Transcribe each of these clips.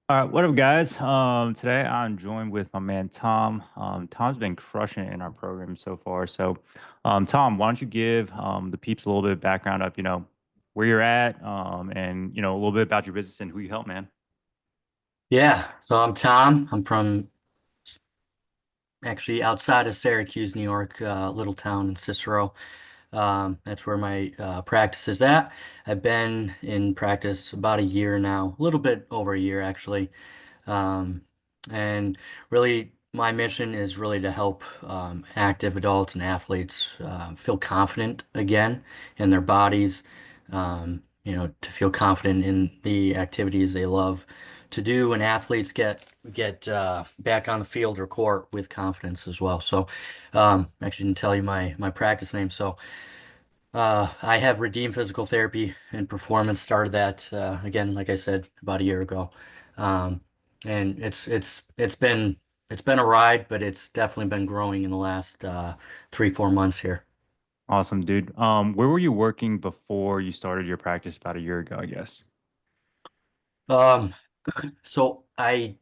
All right, what up, guys? Today I'm joined with my man Tom. Tom's been crushing it in our program so far. Tom, why don't you give the peeps a little bit of background of where you're at, and a little bit about your business and who you help, man. Yeah, so I'm Tom. I'm from actually outside of Syracuse, New York, little town in Cicero. That's where my practice is at. I've been in practice about a year now, a little bit over a year actually. Um, and really, my mission is really to help active adults and athletes feel confident again in their bodies, to feel confident in the activities they love to do, and athletes get back on the field or court with confidence as well. So, actually, didn't tell you my practice name. So, I have Redeem Physical Therapy and Performance. Started that again, like I said, about a year ago. Um, and it's been a ride, but it's definitely been growing in the last 3, 4 months here. Awesome, dude. Where were you working before you started your practice about a year ago, I guess? Um, so I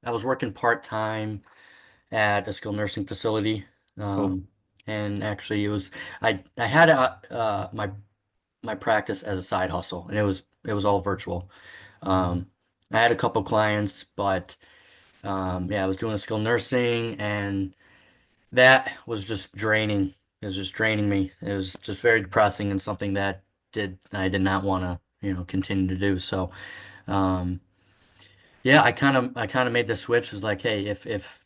was working part-time at a skilled nursing facility. Cool. And actually I had my practice as a side hustle, and it was all virtual. I had a couple clients, but yeah, I was doing skilled nursing, and that was just draining. It was just draining me. It was just very depressing and something that did I did not want to, continue to do. So, um, yeah, I kind of made the switch. Is like, hey, if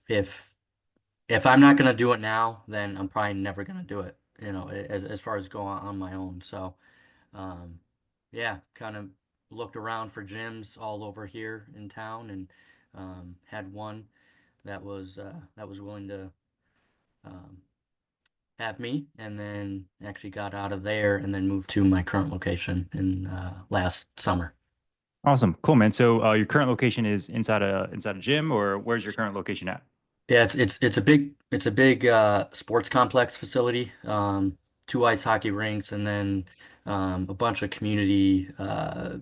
I'm not gonna do it now, then I'm probably never gonna do it. As far as going on my own. So, um, yeah, kind of looked around for gyms all over here in town, and had one that was willing to um, have me, and then actually got out of there and then moved to my current location in last summer. Awesome. Cool, man. So your current location is inside a gym, or where's your current location at? Yeah, it's a big sports complex facility, two ice hockey rinks, and then a bunch of community uh,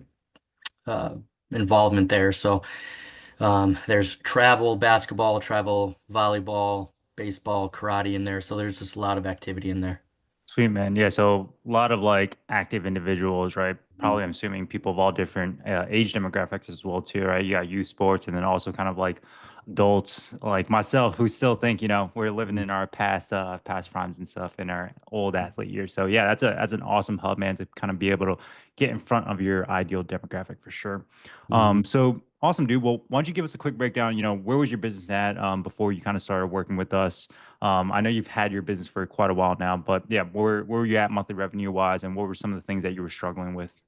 involvement there. So there's travel basketball, travel volleyball, baseball, karate in there. So there's just a lot of activity in there. Sweet, man. Yeah, so a lot of like active individuals, right? Mm. Probably I'm assuming people of all different age demographics as well too, right? You got youth sports and then also kind of like adults like myself who still think, we're living in our past primes and stuff in our old athlete years. So yeah, that's an awesome hub, man, to kind of be able to get in front of your ideal demographic for sure. Mhm. So awesome, dude. Well, why don't you give us a quick breakdown, where was your business at before you kind of started working with us? I know you've had your business for quite a while now, but yeah, where were you at monthly revenue wise, and what were some of the things that you were struggling with?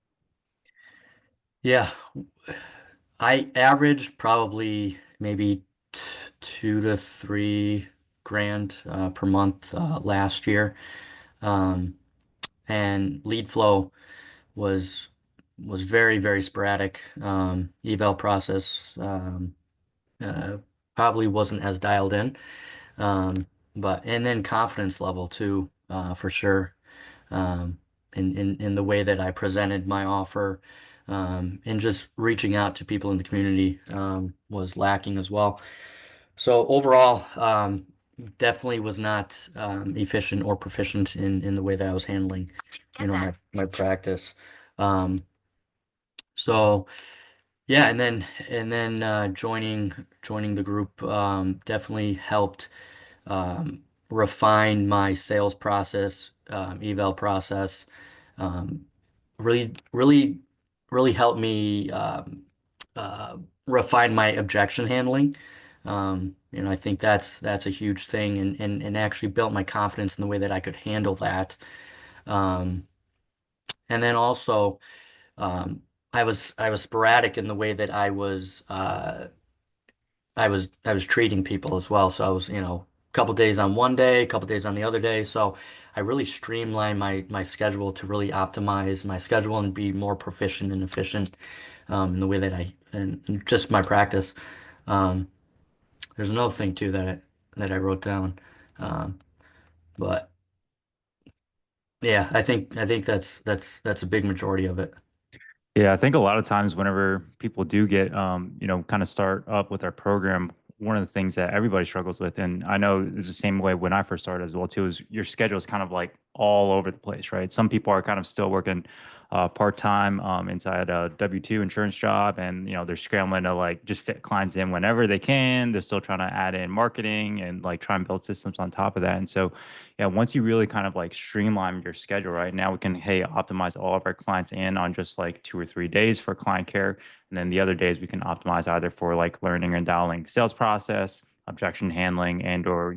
Yeah, I averaged probably maybe 2 to 3 grand per month last year. Um, and lead flow was was very, very sporadic. Eval process uh, probably wasn't as dialed in. Um, and then confidence level too, for sure. Um, in the way that I presented my offer, and just reaching out to people in the community, was lacking as well. So overall, definitely was not efficient or proficient in the way that I was handling, my practice. Um, so yeah, and then joining the group definitely helped refine my sales process, eval process. Um, really, really, really helped me uh, refine my objection handling. I think that's a huge thing, and actually built my confidence in the way that I could handle that. Um, and then also, um, I was sporadic in the way that I was treating people as well. So I was, a couple days on one day, a couple days on the other day. So I really streamlined my schedule to really optimize my schedule and be more proficient and efficient in the way that and just my practice. Um, there's another thing too that I wrote down, um, but yeah, I think that's a big majority of it. Yeah, I think a lot of times whenever people do get, kind of start up with our program, one of the things that everybody struggles with, and I know it's the same way when I first started as well too, is your schedule is kind of like all over the place, right? Some people are kind of still working part-time inside a W-2 insurance job, and they're scrambling to like just fit clients in whenever they can. They're still trying to add in marketing and like try and build systems on top of that. And so yeah, once you really kind of like streamline your schedule, right now we can, hey, optimize all of our clients in on just like 2 or 3 days for client care. And then the other days we can optimize either for like learning and dialing sales process, objection handling, and or,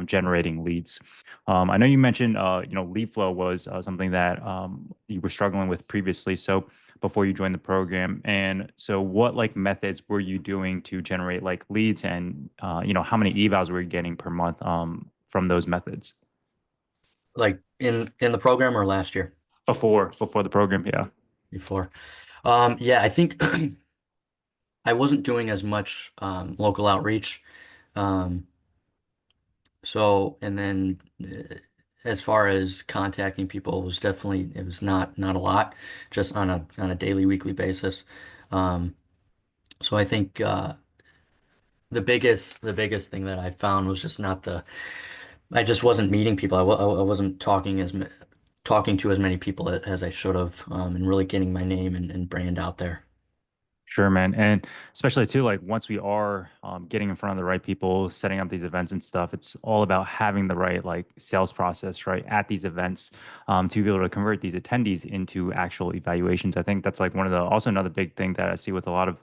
generating leads. I know you mentioned, lead flow was something that you were struggling with previously. So before you joined the program. And so what like methods were you doing to generate like leads and, how many evals were you getting per month from those methods? Like in the program or last year Before the program, yeah. before? Yeah, I think I wasn't doing as much local outreach. Um, and then as far as contacting people, it was not a lot, just on a daily, weekly basis. Um, so I think the biggest thing that I found was just not the I just wasn't meeting people. I wasn't talking to as many people as I should have, and really getting my name and brand out there. Sure, man. And especially too, like once we are getting in front of the right people, setting up these events and stuff, it's all about having the right like sales process, right, at these events to be able to convert these attendees into actual evaluations. I think that's like one of the also another big thing that I see with a lot of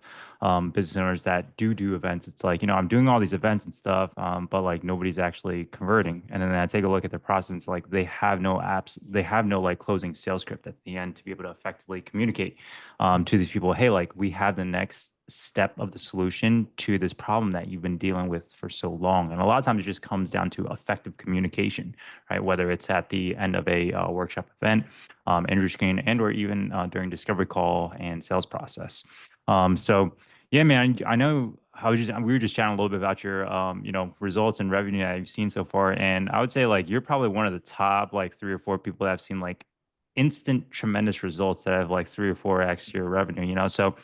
business owners that do events. It's like, I'm doing all these events and stuff, but like nobody's actually converting. And then I take a look at their process, it's like they have no apps, they have no like closing sales script at the end to be able to effectively communicate to these people, hey, like we have the next step of the solution to this problem that you've been dealing with for so long. And a lot of times it just comes down to effective communication, right? Whether it's at the end of a workshop event, entry screen, and or even during discovery call and sales process. So yeah, man, I know we were just chatting a little bit about your results and revenue that you've seen so far. And I would say like you're probably one of the top like 3 or 4 people that have seen like instant tremendous results that have like 3 or 4x your revenue, so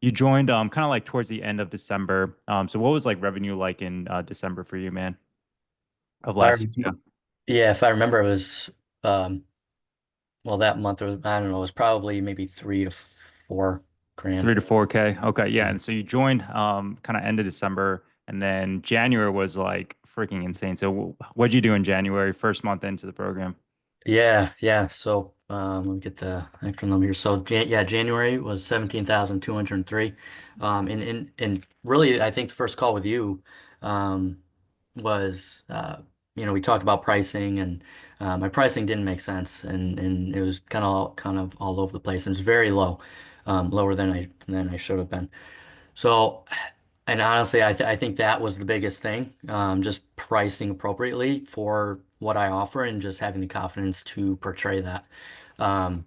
you joined kind of like towards the end of December. So what was like revenue like in December for you, man, of I last year? rem- yeah, if I remember, it was well, that month was, I don't know, it was probably maybe 3 to 4 grand. 3 to 4K. Okay, yeah. And so you joined kind of end of December, and then January was like freaking insane. So what'd you do in January, first month into the program? Yeah, yeah. So let me get the actual number here. So yeah, January was 17,203. And really, I think the first call with you um, was we talked about pricing, and my pricing didn't make sense, and it was kind of all over the place. It was very low, lower than I should have been. So, and honestly, I think that was the biggest thing, just pricing appropriately for what I offer and just having the confidence to portray that. Um,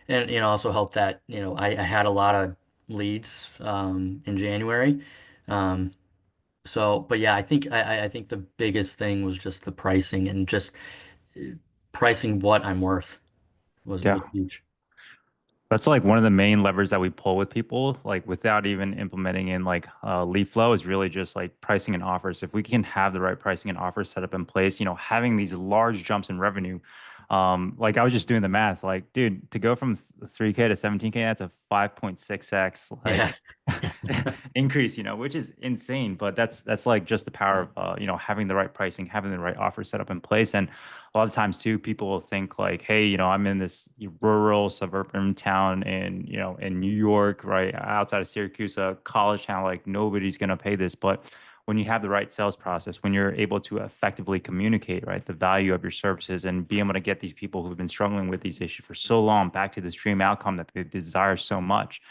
and also helped that I had a lot of leads in January. Um, but yeah, I think the biggest thing was just the pricing and just pricing what I'm worth was Yeah. huge. That's like one of the main levers that we pull with people, like without even implementing in like lead flow is really just like pricing and offers. If we can have the right pricing and offers set up in place, having these large jumps in revenue, like I was just doing the math, like, dude, to go from 3K to 17K, that's a 5.6x Yeah. like increase, which is insane. But that's like just the power of having the right pricing, having the right offer set up in place. And a lot of times too, people will think like, hey, I'm in this rural suburban town in New York, right outside of Syracuse, a college town, like nobody's gonna pay this. But when you have the right sales process, when you're able to effectively communicate, right, the value of your services and be able to get these people who've been struggling with these issues for so long back to this dream outcome that they desire so much,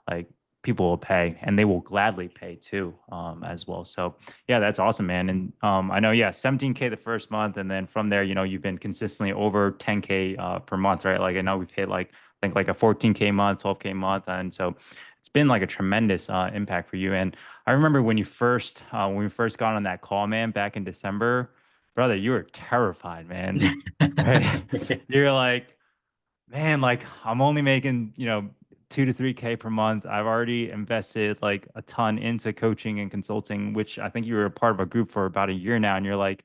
like people will pay and they will gladly pay too, as well. So yeah, that's awesome, man. And I know, yeah, 17K the first month, and then from there, you've been consistently over 10K per month, right? Like I know we've hit like I think like a 14K month, 12K month, and so it's been like a tremendous impact for you. And I remember when we first got on that call, man, back in December, brother, you were terrified, man. Right? You're like, man, like I'm only making, 2 to 3K per month. I've already invested like a ton into coaching and consulting, which I think you were a part of a group for about a year now. And you're like,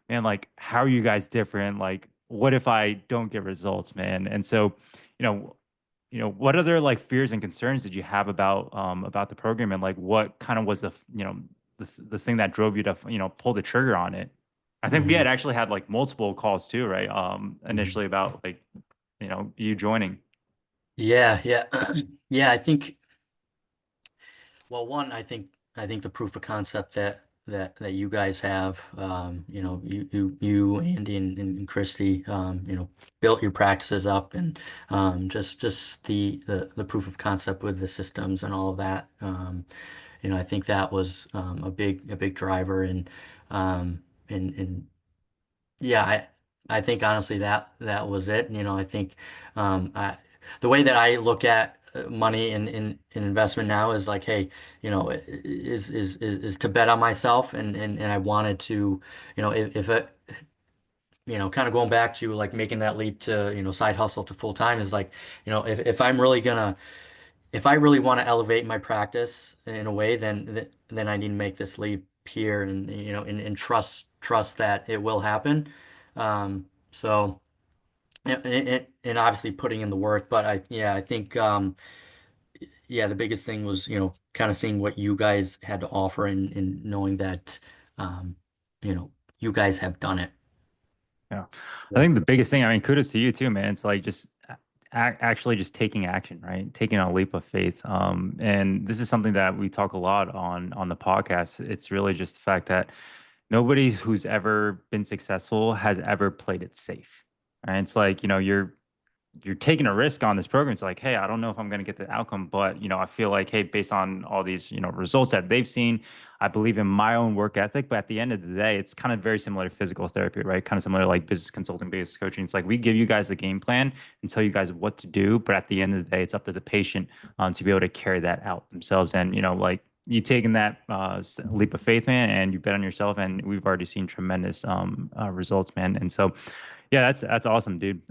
man, like, how are you guys different? Like, what if I don't get results, man? And so, you know, what other like fears and concerns did you have about the program, and like what kind of was the thing that drove you to pull the trigger on it? I think we hmm had actually had like multiple calls too, right? hmm Initially about like you joining. Yeah, yeah. Yeah, I think, well, one, I think the proof of concept that you guys have, you Andy and Christy, built your practices up, and just the proof of concept with the systems and all of that. I think that was a big driver, and yeah, I think honestly that was it. I think the way that I look at money in investment now is like, hey, is to bet on myself, and I wanted to, if it, kind of going back to like making that leap to, side hustle to full time is like, if I'm really gonna, if I really want to elevate my practice in a way, then I need to make this leap here, and and trust that it will happen. So and obviously putting in the work, but I think yeah, the biggest thing was, kind of seeing what you guys had to offer, and knowing that um, you know you guys have done it. Yeah. I Yeah. think the biggest thing, I mean, kudos to you too, man. It's like just actually just taking action, right? Taking a leap of faith. And this is something that we talk a lot on the podcast. It's really just the fact that nobody who's ever been successful has ever played it safe. Right? It's like, you're taking a risk on this program. It's like, hey, I don't know if I'm going to get the outcome, but I feel like, hey, based on all these, results that they've seen, I believe in my own work ethic. But at the end of the day, it's kind of very similar to physical therapy, right? Kind of similar to like business consulting, based coaching. It's like we give you guys the game plan and tell you guys what to do, but at the end of the day, it's up to the patient to be able to carry that out themselves. And like you taking that leap of faith, man, and you bet on yourself, and we've already seen tremendous results, man. And so, yeah, that's awesome, dude.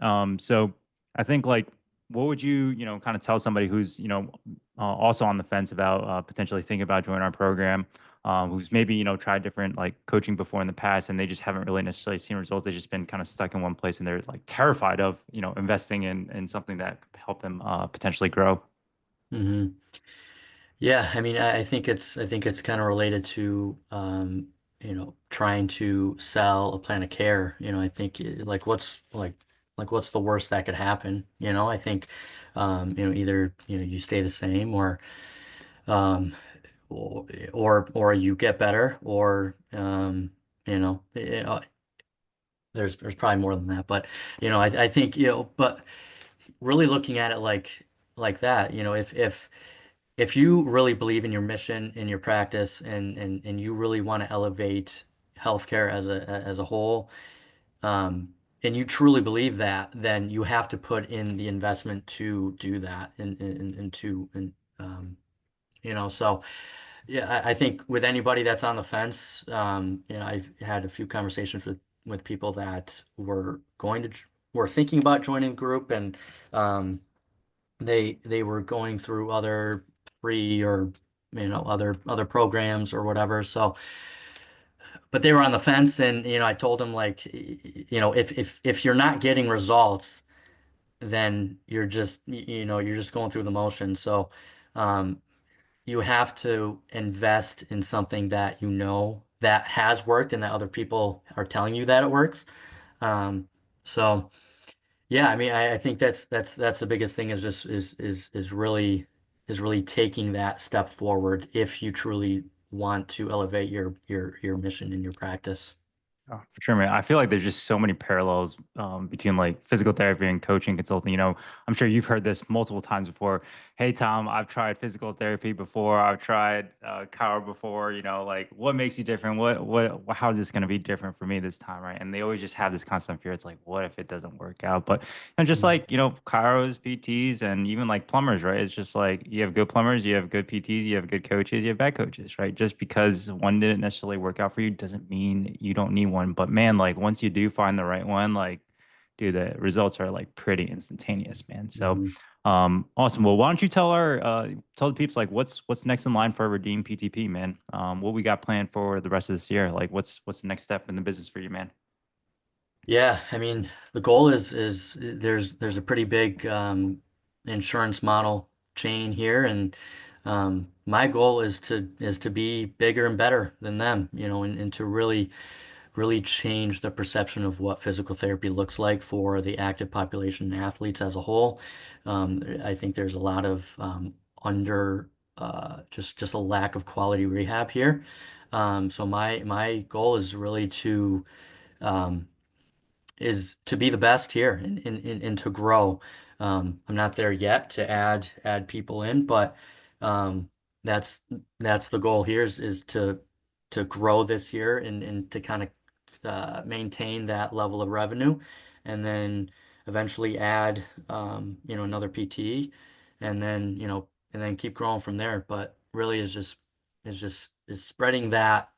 So I think like what would you, kind of tell somebody who's, also on the fence about potentially thinking about joining our program, who's maybe, tried different like coaching before in the past and they just haven't really necessarily seen results. They've just been kind of stuck in one place and they're like terrified of, investing in something that could help them potentially grow. hmm Yeah, I mean, I think it's kind of related to trying to sell a plan of care. I think like what's the worst that could happen? I think either you stay the same, um or you get better, or you know there's probably more than that, but I think but really looking at it like that, if you really believe in your mission, in your practice, and you really want to elevate healthcare as a whole, and you truly believe that, then you have to put in the investment to do that, and so yeah, I think with anybody that's on the fence, I've had a few conversations with people that were thinking about joining the group, and um, they were going through other free, or other programs or whatever. So, but they were on the fence, and I told them, like, if you're not getting results, then you're just going through the motion. So um, you have to invest in something that that has worked, and that other people are telling you that it works. Um, so. Yeah, I mean, I think that's the biggest thing, is just is really taking that step forward if you truly want to elevate your mission in your practice. Oh, for sure, man. I feel like there's just so many parallels between like physical therapy and coaching consulting. I'm sure you've heard this multiple times before. Hey, Tom, I've tried physical therapy before. I've tried chiro before. Like what makes you different? How is this going to be different for me this time, right? And they always just have this constant fear. It's like, what if it doesn't work out? But just Mhm. like chiros, PTs, and even like plumbers, right? It's just like you have good plumbers, you have good PTs, you have good coaches, you have bad coaches, right? Just because one didn't necessarily work out for you doesn't mean you don't need one. But man, like once you do find the right one, like dude, the results are like pretty instantaneous, man. So Mhm. awesome. Well, why don't you tell tell the peeps like what's next in line for Redeem PTP, man? What we got planned for the rest of this year? Like what's the next step in the business for you, man? Yeah, I mean, the goal is there's a pretty big insurance model chain here, and my goal is to be bigger and better than them, and to really change the perception of what physical therapy looks like for the active population and athletes as a whole. I think there's a lot of under just a lack of quality rehab here. So my goal is really um, to be the best here and to grow. I'm not there yet to add people in, but um, that's that's the goal here is to grow this year and to kind of maintain that level of revenue, and then eventually add another PT, and then keep growing from there. But really is spreading that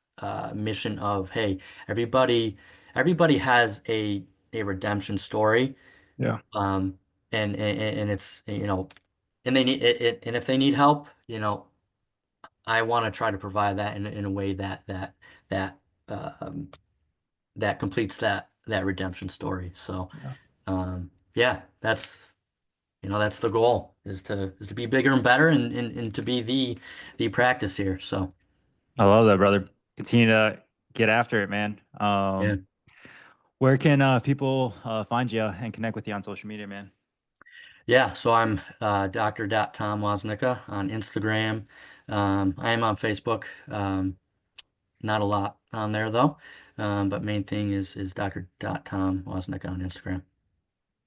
mission of, hey, everybody everybody has a redemption story, Yeah. um, and it's and they need it, and if they need help, I want to try to provide that in a way that um, that completes that redemption story. So Yeah. yeah, that's the goal is to be bigger and better and to be the practice here. So I love that, brother. Continue to get after it, man. yeah. Where can people find you and connect with you on social media, man? Yeah, so I'm Dr. Tom Woznicka on Instagram. I am on Facebook. Not a lot on there though. But main thing is Dr. Tom Woznicka on Instagram.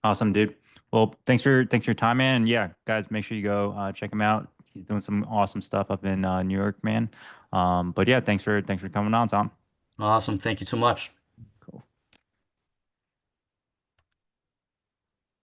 Awesome, dude. Well, thanks for your time, man. And yeah, guys, make sure you go check him out. He's doing some awesome stuff up in New York, man. But yeah, thanks for coming on, Tom. Awesome. Thank you so much.